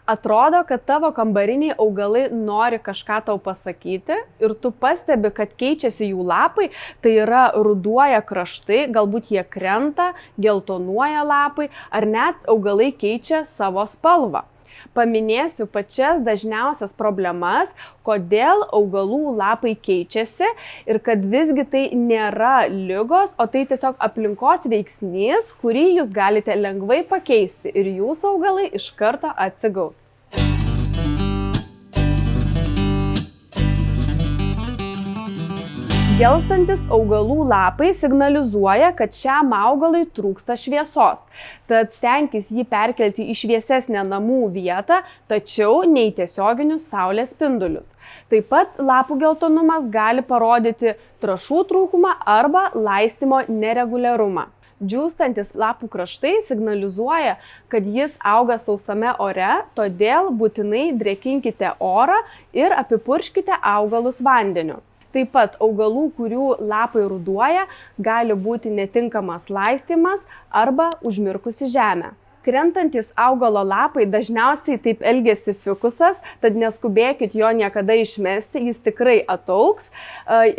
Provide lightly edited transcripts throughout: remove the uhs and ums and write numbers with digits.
Atrodo, kad tavo kambariniai augalai nori kažką tau pasakyti ir tu pastebi, kad keičiasi jų lapai, tai yra ruduoja kraštai, galbūt jie krenta, geltonuoja lapai ar net augalai keičia savo spalvą. Paminėsiu pačias dažniausias problemas, kodėl augalų lapai keičiasi ir kad visgi tai nėra ligos, o tai tiesiog aplinkos veiksnys, kurį jūs galite lengvai pakeisti ir jūsų augalai iš karto atsigaus. Gelstantis augalų lapai signalizuoja, kad šiam augalui trūksta šviesos, tad stenkis jį perkelti į šviesesnę namų vietą, tačiau ne į tiesioginius saulės spindulius. Taip pat lapų geltonumas gali parodyti trąšų trūkumą arba laistymo nereguliarumą. Džiūstantis lapų kraštai signalizuoja, kad jis auga sausame ore, todėl būtinai drėkinkite orą ir apipurškite augalus vandeniu. Taip pat augalų, kurių lapai ruduoja, gali būti netinkamas laistymas arba užmirkusi žemė. Krentantis augalo lapai dažniausiai taip elgiasi fikusas, tad neskubėkit jo niekada išmesti, jis tikrai ataugs.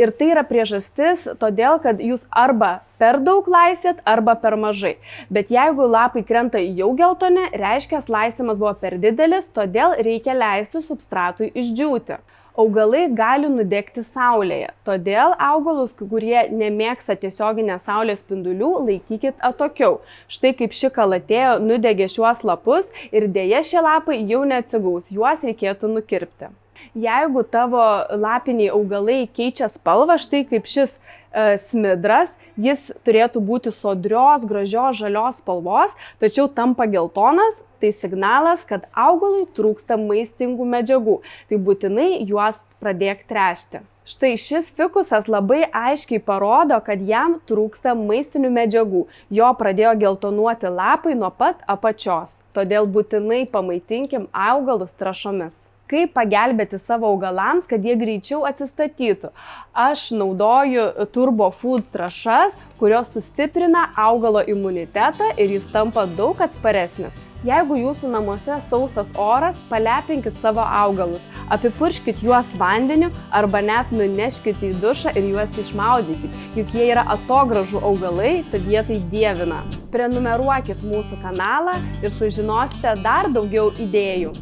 Ir tai yra priežastis, todėl kad jūs arba per daug laistėt, arba per mažai. Bet jeigu lapai krenta jau geltoni, reiškia laistymas buvo per didelis, todėl reikia leisti substratui išdžiūti. Augalai gali nudegti saulėje, todėl augalus, kurie nemėgsta tiesioginės saulės spindulių, laikykit atokiau. Štai kaip ši kalatėja nudegė šiuos lapus ir dėja šie lapai jau neatsigaus, juos reikėtų nukirpti. Jeigu tavo lapiniai augalai keičia spalvą, štai kaip šis smidras, jis turėtų būti sodrios, gražios, žalios spalvos, tačiau tampa geltonas, tai signalas, kad augalui trūksta maistingų medžiagų, tai būtinai juos pradėk tręšti. Štai šis fikusas labai aiškiai parodo, kad jam trūksta maistinių medžiagų, jo pradėjo geltonuoti lapai nuo pat apačios, todėl būtinai pamaitinkim augalus trąšomis. Kaip pagelbėti savo augalams, kad jie greičiau atsistatytų? Aš naudoju Turbo Food trąšas, kurios sustiprina augalo imunitetą ir jis tampa daug atsparesnis. Jeigu jūsų namuose sausas oras, palepinkit savo augalus, apipurškit juos vandeniu arba net nuneškit į dušą ir juos išmaudykit, juk jie yra atogražų augalai, tad jie tai dievina. Prenumeruokit mūsų kanalą ir sužinosite dar daugiau idėjų.